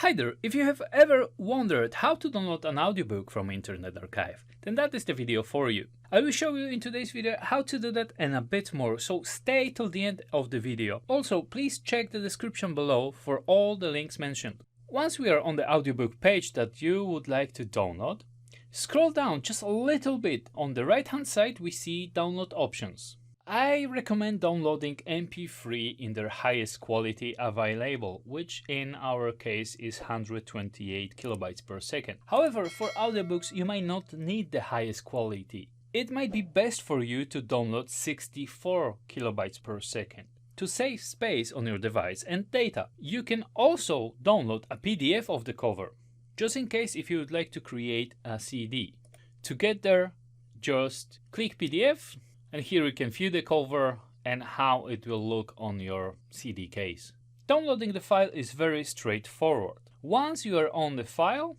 Hi there, if you have ever wondered how to download an audiobook from Internet Archive, then that is the video for you. I will show you in today's video how to do that and a bit more, so stay till the end of the video. Also, please check the description below for all the links mentioned. Once we are on the audiobook page that you would like to download, scroll down just a little bit. On the right hand side we see download options. I recommend downloading MP3 in their highest quality available, which in our case is 128 kilobytes per second. However, for audiobooks you might not need the highest quality. It might be best for you to download 64 kilobytes per second to save space on your device and data. You can also download a PDF of the cover, just in case if you would like to create a CD. To get there, just click PDF. And here you can view the cover and how it will look on your CD case. Downloading the file is very straightforward. Once you are on the file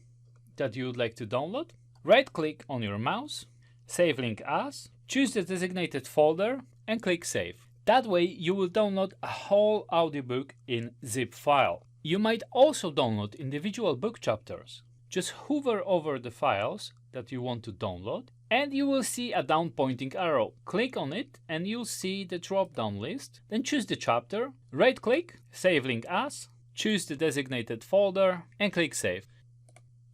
that you would like to download, right click on your mouse, save link as, choose the designated folder and click save. That way you will download a whole audiobook in zip file. You might also download individual book chapters. Just hover over the files that you want to download and you will see a down pointing arrow. Click on it and you'll see the drop down list. Then choose the chapter, right click, save link as, choose the designated folder and click save.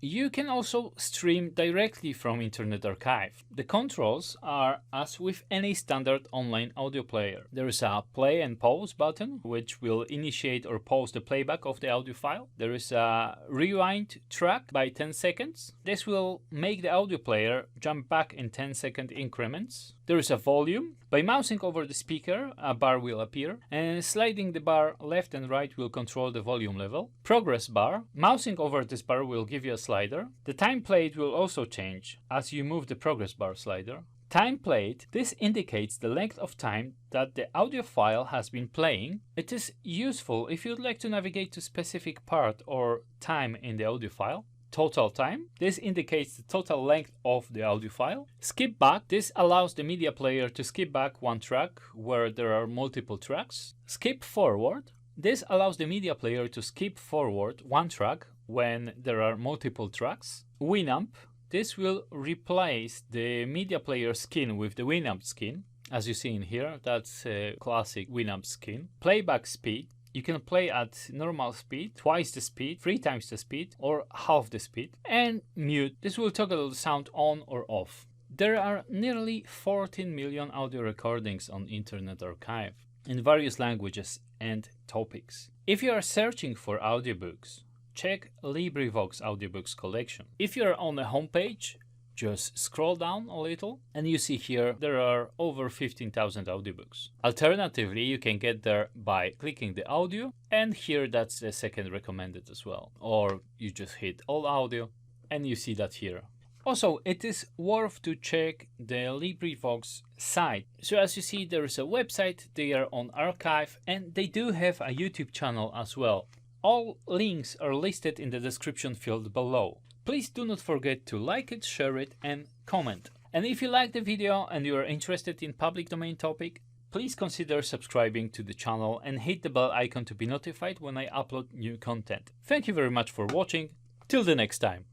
You can also stream directly from Internet Archive. The controls are as with any standard online audio player. There is a play and pause button, which will initiate or pause the playback of the audio file. There is a rewind track by 10 seconds. This will make the audio player jump back in 10-second increments. There is a volume. By mousing over the speaker, a bar will appear, and sliding the bar left and right will control the volume level. Progress bar. Mousing over this bar will give you a slider. The time played will also change as you move the progress bar slider. Time played. This indicates the length of time that the audio file has been playing. It is useful if you'd like to navigate to specific part or time in the audio file. Total time. This indicates the total length of the audio file. Skip back. This allows the media player to skip back one track where there are multiple tracks. Skip forward. This allows the media player to skip forward one track when there are multiple tracks. Winamp. This will replace the media player skin with the Winamp skin. As you see in here, that's a classic Winamp skin. Playback speed. You can play at normal speed, twice the speed, 3 times the speed, or half the speed. And mute. This will toggle the sound on or off. There are nearly 14 million audio recordings on Internet Archive in various languages and topics. If you are searching for audiobooks, check LibriVox audiobooks collection. If you are on the homepage, just scroll down a little and you see here there are over 15,000 audiobooks. Alternatively, you can get there by clicking the audio, and here that's the second recommended as well. Or you just hit all audio and you see that here. Also, it is worth to check the LibriVox site. So as you see, there is a website, they are on archive, and they do have a YouTube channel as well. All links are listed in the description field below. Please do not forget to like it, share it and comment. And if you like the video and you are interested in public domain topic, please consider subscribing to the channel and hit the bell icon to be notified when I upload new content. Thank you very much for watching. Till the next time.